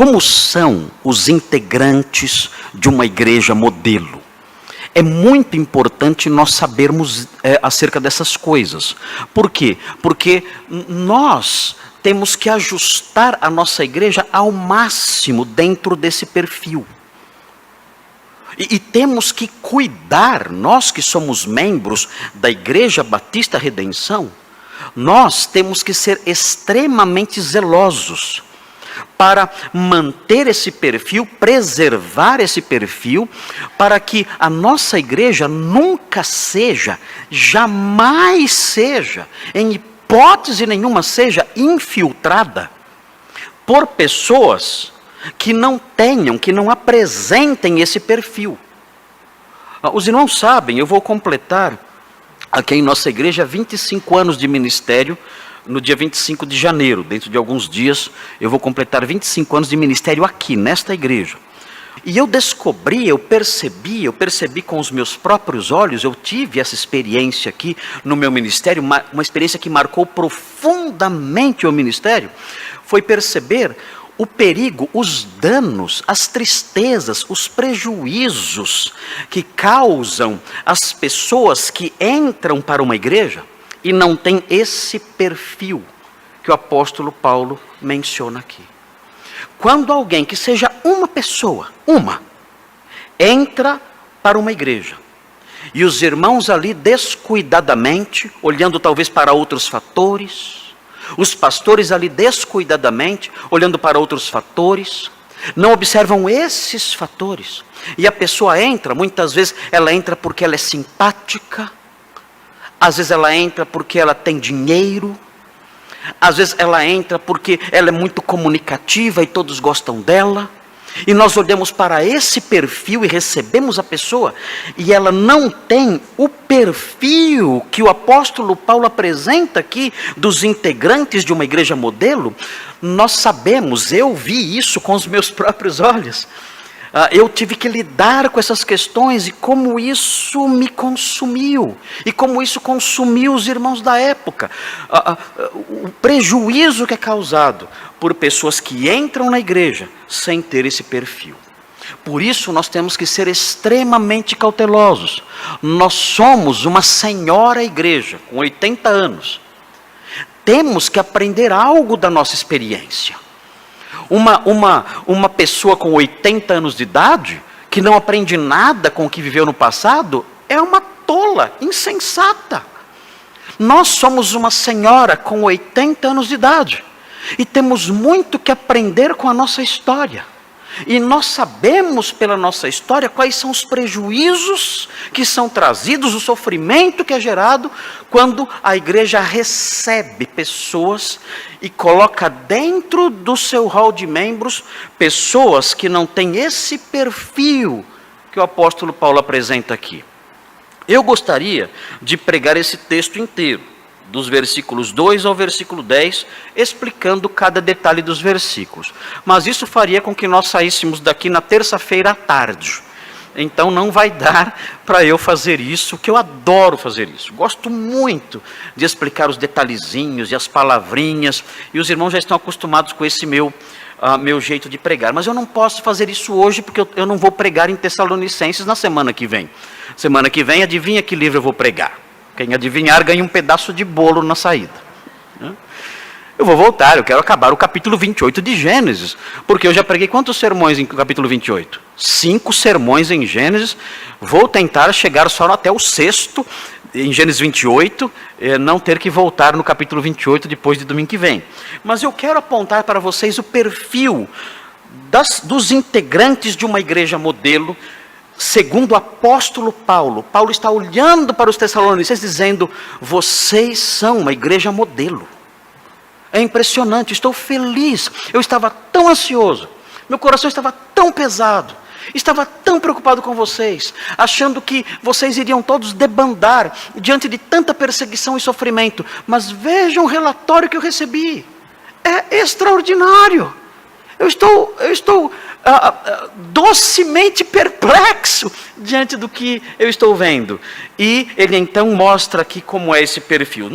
Como são os integrantes de uma igreja modelo? É muito importante nós sabermos acerca dessas coisas. Por quê? Porque nós temos que ajustar a nossa igreja ao máximo dentro desse perfil. E temos que cuidar, nós que somos membros da Igreja Batista Redenção, nós temos que ser extremamente zelosos para manter esse perfil, preservar esse perfil, para que a nossa igreja nunca seja, jamais seja, em hipótese nenhuma seja infiltrada por pessoas que não tenham, que não apresentem esse perfil. Os irmãos sabem, eu vou completar aqui em nossa igreja 25 anos de ministério, no dia 25 de janeiro, dentro de alguns dias, eu vou completar 25 anos de ministério aqui, nesta igreja. E eu descobri, eu percebi com os meus próprios olhos, eu tive essa experiência aqui no meu ministério, uma experiência que marcou profundamente o ministério, foi perceber o perigo, os danos, as tristezas, os prejuízos que causam as pessoas que entram para uma igreja e não têm esse perfil que o apóstolo Paulo menciona aqui. Quando alguém, que seja uma pessoa, entra para uma igreja, e os irmãos ali descuidadamente, olhando talvez para outros fatores, os pastores ali descuidadamente, olhando para outros fatores, não observam esses fatores, e a pessoa entra, muitas vezes ela entra porque ela é simpática, às vezes ela entra porque ela tem dinheiro, às vezes ela entra porque ela é muito comunicativa e todos gostam dela, e nós olhamos para esse perfil e recebemos a pessoa, e ela não tem o perfil que o apóstolo Paulo apresenta aqui, dos integrantes de uma igreja modelo. Nós sabemos, eu vi isso com os meus próprios olhos, eu tive que lidar com essas questões, e como isso me consumiu, e como isso consumiu os irmãos da época, o prejuízo que é causado por pessoas que entram na igreja sem ter esse perfil. Por isso nós temos que ser extremamente cautelosos. Nós somos uma senhora igreja, com 80 anos, temos que aprender algo da nossa experiência. Uma pessoa com 80 anos de idade, que não aprende nada com o que viveu no passado, é uma tola, insensata. Nós somos uma senhora com 80 anos de idade, e temos muito que aprender com a nossa história. E nós sabemos pela nossa história quais são os prejuízos que são trazidos, o sofrimento que é gerado quando a igreja recebe pessoas e coloca dentro do seu hall de membros pessoas que não têm esse perfil que o apóstolo Paulo apresenta aqui. Eu gostaria de pregar esse texto inteiro, dos versículos 2 ao versículo 10, explicando cada detalhe dos versículos. Mas isso faria com que nós saíssemos daqui na terça-feira à tarde. Então não vai dar para eu fazer isso, que eu adoro fazer isso. Gosto muito de explicar os detalhezinhos e as palavrinhas, e os irmãos já estão acostumados com esse meu jeito de pregar. Mas eu não posso fazer isso hoje, porque eu não vou pregar em Tessalonicenses na semana que vem. Semana que vem, adivinha que livro eu vou pregar? Quem adivinhar ganha um pedaço de bolo na saída. Eu vou voltar, eu quero acabar o capítulo 28 de Gênesis, porque eu já preguei quantos sermões em capítulo 28? 5 sermões em Gênesis, vou tentar chegar só até o 6º, em Gênesis 28, não ter que voltar no capítulo 28 depois de domingo que vem. Mas eu quero apontar para vocês o perfil dos integrantes de uma igreja modelo, segundo o apóstolo Paulo. Paulo está olhando para os Tessalonicenses dizendo: vocês são uma igreja modelo. É impressionante, estou feliz. Eu estava tão ansioso, meu coração estava tão pesado, estava tão preocupado com vocês, achando que vocês iriam todos debandar diante de tanta perseguição e sofrimento. Mas vejam o relatório que eu recebi, é extraordinário. Eu estou docemente perplexo diante do que eu estou vendo. E ele então mostra aqui como é esse perfil.